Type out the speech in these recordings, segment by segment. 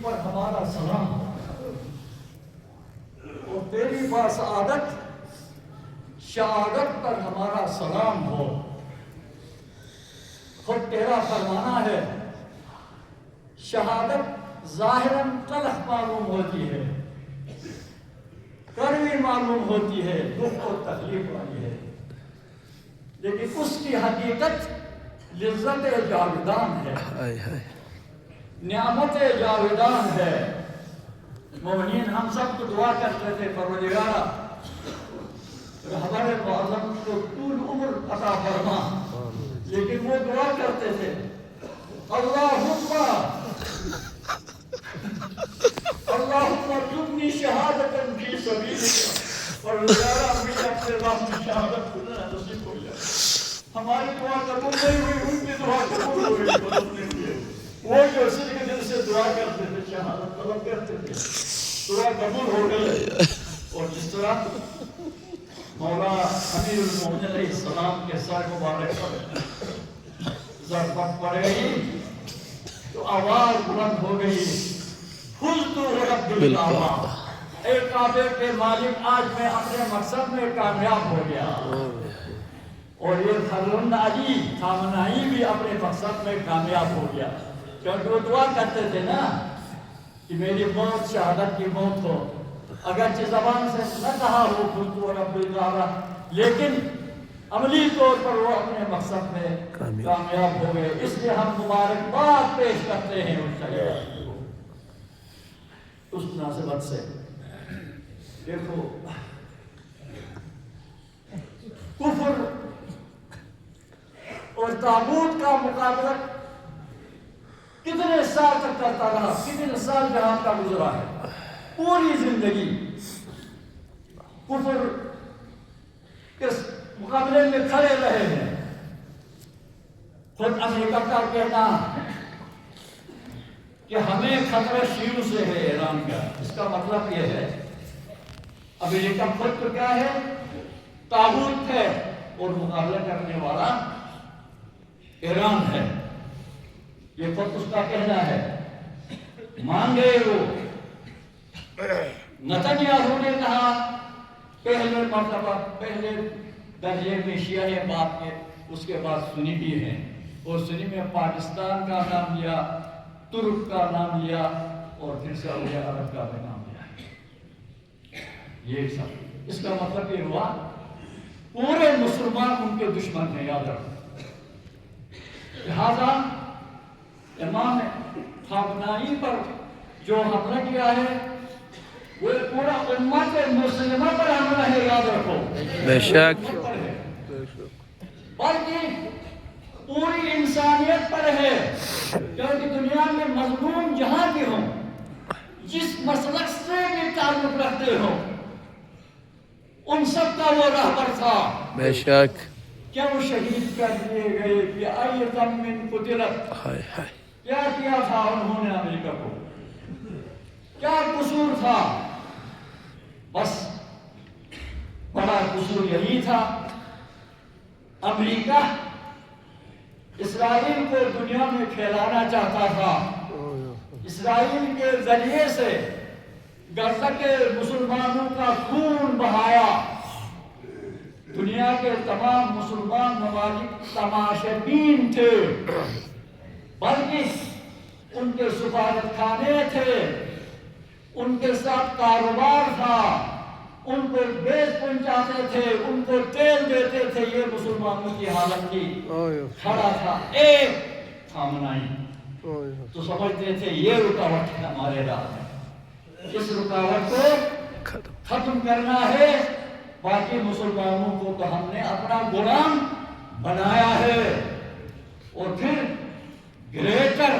پر ہمارا سلام ہو، اور تیری باسعادت شہادت پر ہمارا سلام ہو۔ خود تیرا فرمانا ہے شہادت ظاہراً تلخ معلوم ہوتی ہے، کڑوی معلوم ہوتی ہے، دکھ اور تکلیف والی ہے، لیکن اس کی حقیقت لذت جاویدان ہے، نعمت جاویدان ہے۔ مومنین ہم سب کو دعا کرتے تھے پروردگارا رہبر معظم کو طول عمر عطا فرما، لیکن وہ دعا کرتے تھے اللہم ارزقنی شہادت فی سبیلک، پروردگارا مجھے اپنے راہ میں شہادت نصیب ہو جائے۔ ہماری دعا قبول نہیں ہوئی، ان کی دعا قبول ہوئی۔ وہ جو صدق دل سے دعا کرتے تھے، شہادت طلب کرتے تھے، دعا قبول ہو گئے۔ اور جس طرح مولا امیر المومنین علیہ السلام کے سر مبارک پر ضربت پڑ گئی تو آواز بلند ہو گئی، فزت برب الکعبہ، اے کعبے کے مالک آج میں اپنے مقصد میں کامیاب ہو گیا۔ اور یہ خزرون علی خامنائی بھی اپنے مقصد میں کامیاب ہو گیا، کیونکہ وہ دعا کرتے تھے نا کہ میری موت شہادت کی موت ہو، اگرچہ زبان سے نہ کہا ہو فزت برب الکعبہ، لیکن عملی طور پر وہ اپنے مقصد میں کامیاب ہو گئے۔ اس لیے ہم مبارکباد پیش کرتے ہیں اس مناسبت سے۔ دیکھو کفر اور طاغوت کا مقابلہ کتنے سال تک کرتا رہا، کتنے سال جہاں کا گزرا ہے، پوری زندگی کفر کے مقابلے میں کھڑے رہے ہیں۔ خود امریکہ کا کہنا کہ ہمیں خطرہ شیعوں سے ہے ایران کا، اس کا مطلب یہ ہے امریکہ خود تو کیا ہے، طاغوت ہے، اور مقابلہ کرنے والا ایران ہے، یہ خود اس کا کہنا ہے۔ مانگے وہ نتنیاہو نے کہا پہلے مرتبہ پہلے درجے میں شیعہ نے بات کے، اس کے بعد سنی بھی ہیں، اور سنی میں پاکستان کا نام لیا، ترک کا نام لیا، اور پھر سعودی عرب کا بھی نام لیا۔ یہ سب اس کا مطلب یہ ہوا پورے مسلمان ان کے دشمن ہیں، یاد رکھو۔ لہذا امام خامنائی پر جو حملہ کیا ہے وہ پورا امت مسلمہ پر حملہ ہے، یاد رکھو، بے شک، بلکہ پوری انسانیت پر ہے، کیونکہ دنیا میں مظلوم جہاں بھی ہوں، جس مسلک سے بھی تعلق رکھتے ہوں، ان سب کا وہ رہبر تھا۔ بے شک، کیا وہ شہید کر دیے گئے کہ ای غم من قتلت، کیا کیا تھا انہوں نے امریکہ کو، کیا قصور تھا؟ بس بڑا قصور یہی تھا، امریکہ اسرائیل کو دنیا میں پھیلانا چاہتا تھا، اسرائیل کے ذریعے سے غزہ کے مسلمانوں کا خون بہایا، دنیا کے تمام مسلمان ممالک تماشا بین تھے، بلکہ ان کے سفارت خانے تھے، ان کے ساتھ کاروبار تھا، ان کو بیچ پہنچاتے تھے، ان کو تیل دیتے تھے، یہ مسلمانوں کی حالت کی کھڑا تھا ایک خامنائی، تو سمجھتے تھے یہ رکاوٹ ہے ہمارے راہ میں، اس رکاوٹ کو ختم کرنا ہے، باقی مسلمانوں کو تو ہم نے اپنا غلام بنایا ہے، اور پھر گریٹر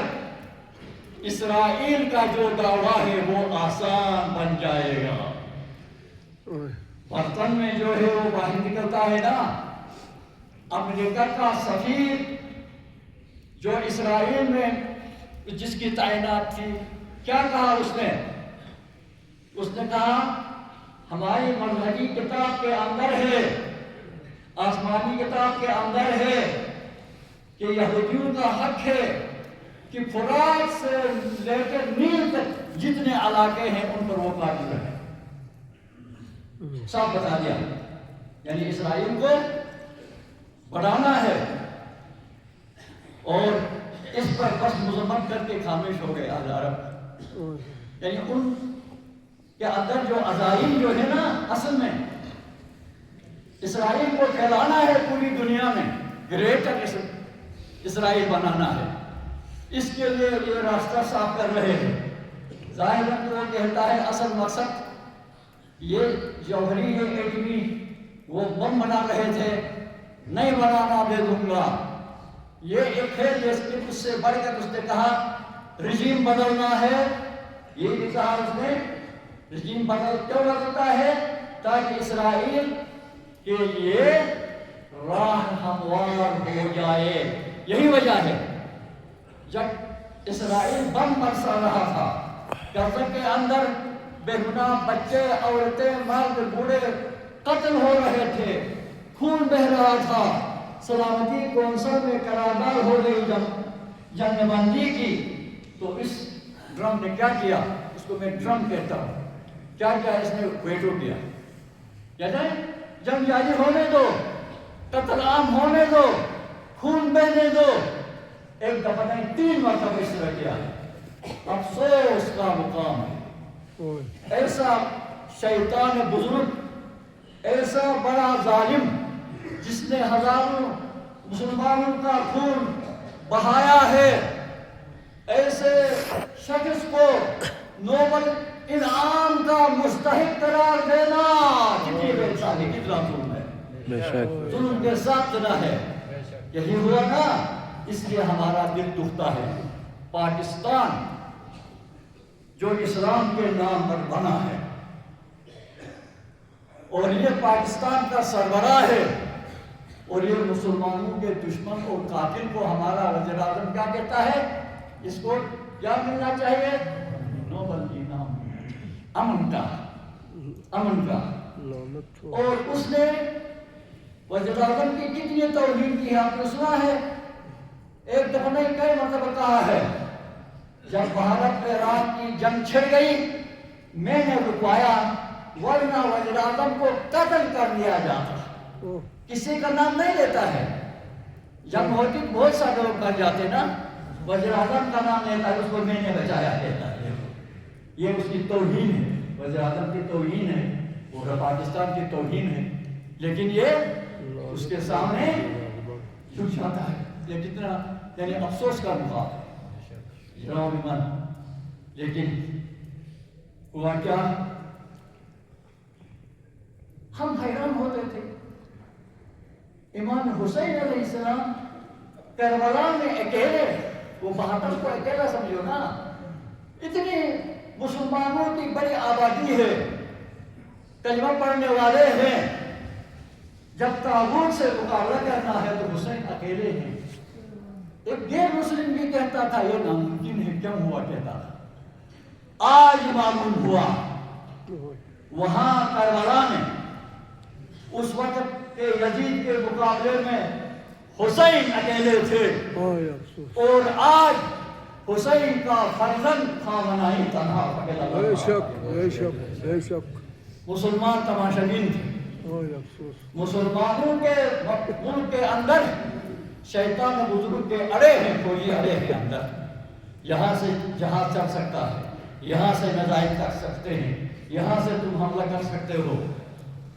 اسرائیل کا جو دعویٰ ہے وہ آسان بن جائے گا۔ برتن میں جو ہے وہ باہر نکلتا ہے نا، امریکہ کا سفیر جو اسرائیل میں جس کی تعینات تھی، کیا کہا اس نے کہا ہماری مذہبی کتاب کے اندر ہے، آسمانی کتاب کے اندر ہے کہ یہودیوں کا حق ہے کہ فرات سے لے کر نیل تک جتنے علاقے ہیں ان پر وہ قابل رہے. صاف بتا دیا. یعنی اسرائیل کو بڑھانا ہے اور اس پر بس مذمت کر کے خاموش ہو گئے اہل عرب. یعنی ان کے اندر جو عزائم جو ہے نا، اصل میں اسرائیل کو پھیلانا ہے پوری دنیا میں، گریٹر اسرائیل بنانا ہے. اس کے لیے یہ راستہ صاف کر رہے ہیں. ظاہراً وہ کہتا ہے اصل مقصد یہ جوہری ہے ایٹمی، وہ بم بنا رہے تھے، نہیں بنانا دے دوں گا. یہ ایک ہے جس کے اس سے بڑھ کر اس نے کہا رجیم بدلنا ہے. یہ بھی کہا اس نے رجیم کیوں بدلتا ہے؟ تاکہ اسرائیل کے لیے راہ ہموار ہو جائے. یہی وجہ ہے جب اسرائیل بم برسا رہا تھا، غزہ کے اندر بے گناہ بچے، عورتیں، مرد، بوڑھے قتل ہو رہے تھے، خون بہ رہا تھا، سلامتی کونسل میں قرارداد ہو گئی جنگ بندی کی، تو اس ڈرم نے کیا کیا؟ اس کو میں ڈرم کہتا ہوں. کیا کیا؟ اس نے ویٹو کیا. کہتے ہیں جنگ جاری ہونے دو، قتل عام ہونے دو، خون بہنے دو. ایک دفعہ نہیں 3 مرتبہ اس طرح کیا. افسوس کا مقام ہے. ایسا شیطان بزرگ، ایسا بڑا ظالم جس نے ہزاروں مسلمانوں کا خون بہایا ہے، ایسے شخص کو نوبل انعام کا مستحق قرار دینا کتنی بے انصافی، کتنا ظلم ہے. بے شک ظلم کے ساتھ نہ ہے. یہی ہوا نا، اس لیے ہمارا دل دکھتا ہے. پاکستان جو اسلام کے نام پر بنا ہے اور یہ پاکستان کا سربراہ ہے، اور یہ مسلمانوں کے دشمن اور قاتل کو ہمارا وزیر اعظم کیا کہتا ہے؟ اس کو کیا ملنا چاہیے؟ نوبل انعام، امن کا، امن کا. اور اس نے وزیر اعظم کی کتنی توہین کی ہے آپ نے سنا ہے. ایک دفعہ نہیں کئی مرتبہ کہا ہے جب بھارت عراق کی جنگ چھڑ گئی میں نے رکوایا، ورنہ وزیر اعظم کو قتل کر دیا جاتا. کسی کا نام نہیں لیتا ہے. جنگ ہوتی بہت سارے لوگ کر جاتے نا، وزیر اعظم کا نام لیتا ہے، اس کو میں نے بچایا کہتا ہے. یہ اس کی توہین ہے، وزیر اعظم کی توہین ہے، پورا پاکستان کی توہین ہے. لیکن یہ اس کے سامنے جھک جاتا ہے. یہ کتنا یعنی افسوس کا مقام ہے. لیکن ہوا کیا؟ ہم حیران ہوتے تھے. امام حسین علیہ السلام کربلا میں اکیلے، وہ 72 کو اکیلا سمجھو نا، اتنی مسلمانوں کی بڑی آبادی ہے، کلمہ پڑھنے والے ہیں، جب طاغوت سے مقابلہ کرنا ہے تو حسین اکیلے ہیں. ایک غیر مسلم بھی کہتا تھا یہ ناممکن ہے، کیوں ہوا کہتا تھا. آج معلوم ہوا وہاں کربلا میں اس وقت کے یزید کے مقابلے میں حسین اکیلے تھے، اور آج حسین کا فرزند خامنہی تنہا اکیلا لڑا. مسلمان تماشا بین تھے. مسلمانوں کے ملک کے اندر شیطان بزرگ کے اڑے ہیں، کوئی اڑے ہیں اندر. یہاں سے جہاز چل سکتا ہے، یہاں سے میزائل کر سکتے ہیں، یہاں سے تم حملہ کر سکتے ہو.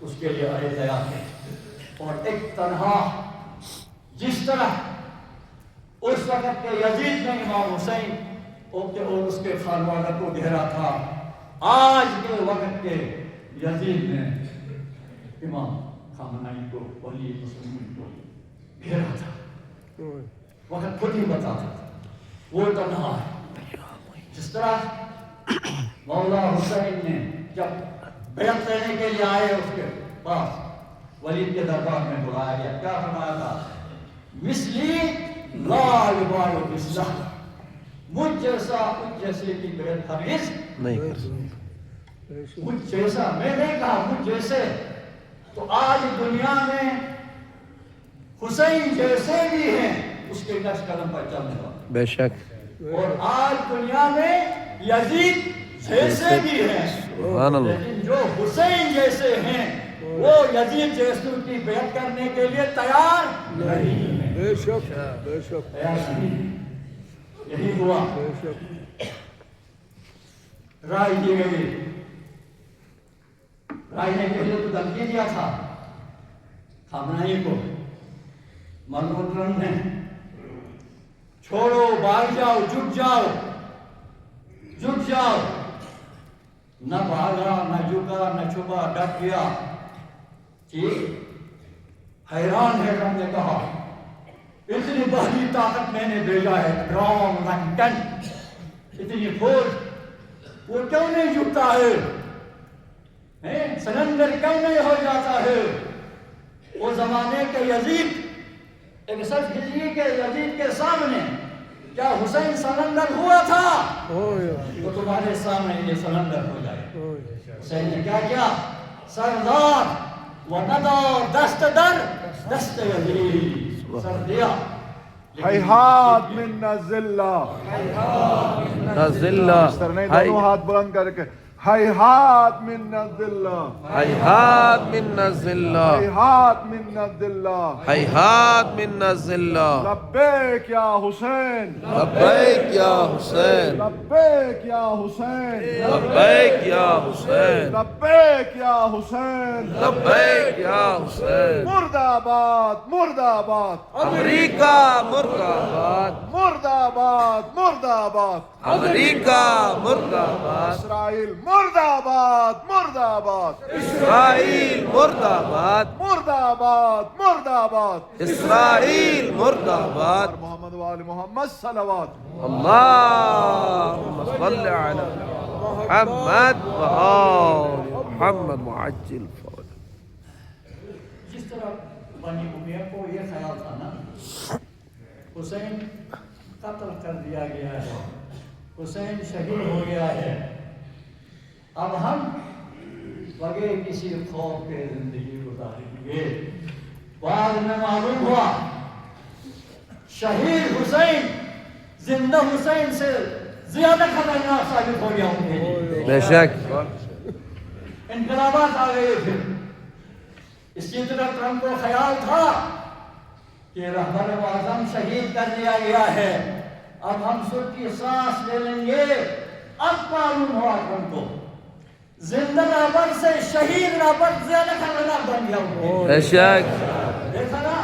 اس کے لیے اڑے تیار ہیں. اور ایک تنہا جس طرح اس وقت کے یزید نے امام حسین اور اس کے خانوادہ کو گھیرا تھا، آج کے وقت کے یزید نے امام خامنہی کو، ولی مسلمین کو گھیرا تھا. وقت خود ہی بتاتا تھا وہ تنہا ہے. جس طرح مولا حسین نے جب بیعت لینے کے لیے آئے اس کے پاس، ولید کے دربار میں بلایا گیا، کیا فرمایا تھا؟ مثلی لا یبایع مثلہ، مجھ جیسا مجھ جیسے کی بیعت ہرگز نہیں کر سکتے. مجھ جیسا، میں نہیں کہا مجھ جیسے. تو آج دنیا میں حسین جیسے بھی ہیں اس کے نقش قدم پر چلنے والے. بے شک. اور آج دنیا میں یزید جیسے بھی ہیں سبحان اللہ لیکن جو حسین جیسے ہیں وہ یزید جیسوں کی بیعت کرنے کے لیے تیار نہیں ہیں بے شک بے شک تیار نہیں یہی ہوا بے شک رائے دی گئی رائے نے پہلے تو دھمکی دیا تھا خامنہئی کو منوترن نے چھوڑو بھاگ جاؤ جھک جاؤ نہ بھاگا نہ جھکا نہ چھپا ڈٹ گیا ٹھیک حیران ہے ہم نے کہا اتنی بڑی طاقت میں نے بھیجا ہے گراؤنڈ لنڈن اتنی فوج وہ کیوں نہیں جھکتا ہے سرنڈر کیوں نہیں ہو جاتا ہے وہ زمانے کے یزید 61 ہجری کے یزید کے سامنے کیا حسین سرنڈر ہوا تھا تو تمہارے سامنے یہ سرنڈر ہو جائے حسین نے کیا کیا سردار وندار دست در دست یزید سر دیا ہیہات من الذلہ نزلہ سرنے دونوں ہاتھ بلند کر کے ہیہات من الذلہ ہیہات من الذلہ ہیہات من الذلہ ہیہات من الذلہ لبیک یا حسین لبیک یا حسین لبیک یا حسین لبیک یا حسین لبیک یا حسین لبیک یا حسین مرد آباد مرد آباد امریکہ مرد آباد مرد آباد مرد آباد امریکہ مرد آباد اسرائیل مرد آباد مرد آباد اسرائیل مرد آباد مرد آباد مرد آباد اسرائیل مرد آباد محمد وآل محمد صلوات اللهم صل على محمد وآل محمد معجل فرج جس طرح بنی امیہ کو یہ خیال تھا نا حسین قتل کر دیا گیا ہے حسین شہید ہو گیا ہے اب ہم بغیر کسی خوف کے زندگی گزاریں گے بعد میں معلوم ہوا شہید حسین زندہ حسین سے زیادہ خطرناک ثابت ہو گیا ان کے لیے بے شک انقلابات آ گئے پھر اسی طرح ٹرمپ کو خیال تھا کہ رہبر اعظم شہید کر دیا گیا ہے اب ہم سب کی سانس لے لیں گے اب معلوم ہوا ٹرمپ کو زندہ رہبر سے شہید رہبر زیادہ خطرناک بن گیا بے شک دیکھا نا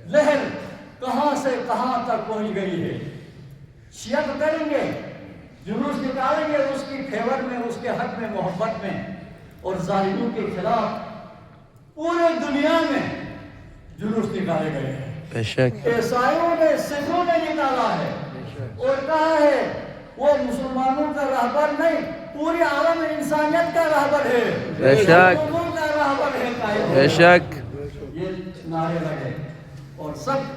لہر کہاں سے کہاں تک پہنچ گئی ہے شیعہ تو کریں گے جلوس نکالیں گے اس کی فیور میں اس کے حق میں محبت میں اور ظالموں کے خلاف پورے دنیا میں جلوس نکالے گئے ہیں بے شک عیسائیوں نے سکھوں نے نکالا ہے اور کہا ہے وہ مسلمانوں کا رہبر نہیں پورے عالم انسانیت کا رہبر ہے بے شک لوگوں کا رہبر ہے قائد بے شک یہ نعرے لگے اور سب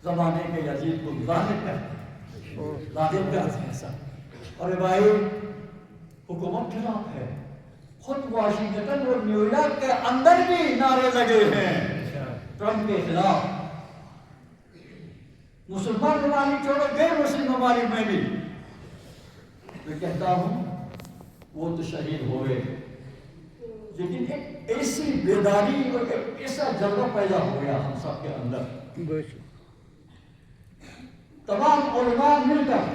زمانے کے یزید کو ظاہر کرتے ہیں سب اور بھائی حکومت خلاف ہے خود واشنگٹن اور نیو یارک کے اندر بھی نعرے لگے ہیں ٹرمپ کے خلاف مسلمان ممالک چھوڑو غیر مسلم ممالک میں بھی میں کہتا ہوں وہ تو شہید ہوئے لیکن ایک ایسی بیداری اور ایک ایسا جذبہ پیدا ہو گیا ہم سب کے اندر تمام علماء مل کر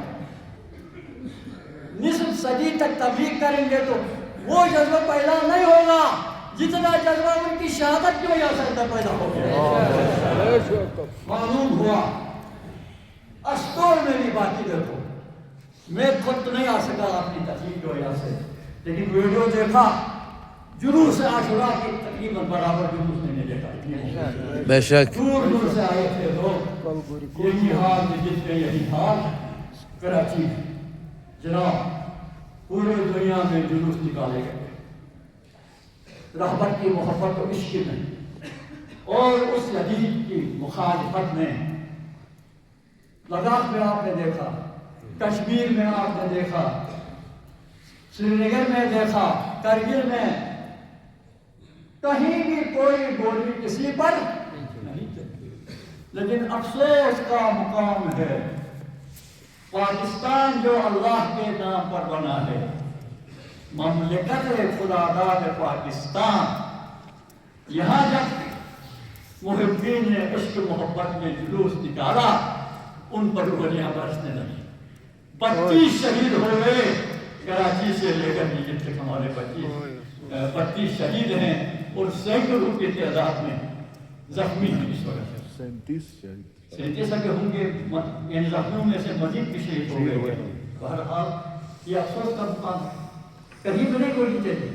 نصف صدی تک تبلیغ کریں گے تو وہ جذبہ پیدا نہیں ہوگا جتنا جذبہ ان کی شہادت کی وجہ سے پیدا ہو گیا معلوم ہوا اسٹور میں بھی باقی دیکھو میں خود تو نہیں آ سکا اپنی تقریب کی وجہ سے لیکن ویڈیو دیکھا جلوس عاشوراء کی تقریباً برابر جلوس میں نے دیکھا بے شک دور دور سے آئے تھے لوگ یہی حال جس میں یہی حال کراچی جناب پورے دنیا میں جلوس نکالے گئے رہبر کی محبت و عشق میں اور اس یزید کی مخالفت میں لداخ میں آپ نے دیکھا کشمیر میں آپ نے دیکھا سری نگر میں دیکھا کرگل میں کہیں بھی کوئی گولی کسی پر نہیں چلی لیکن افسوس کا مقام ہے پاکستان جو اللہ کے نام پر بنا ہے، مملکت خداداد پاکستان، یہاں جب محبین نے عشق محبت میں جلوس نکالا، ان پر گولیاں برسنے لگی، 32 شہید ہو گئے کراچی سے لے کر نیچے تک، ہمارے 32 شہید ہیں اور سینکڑوں کی تعداد میں زخمی ہیں اس وقت۔ 37 کے ہوں گے، ان زخمیوں میں سے مزید بھی شہید ہو گئے۔ بہرحال یہ افسوس کا مقام ہے، کہیں بھی نہیں گولی چلی،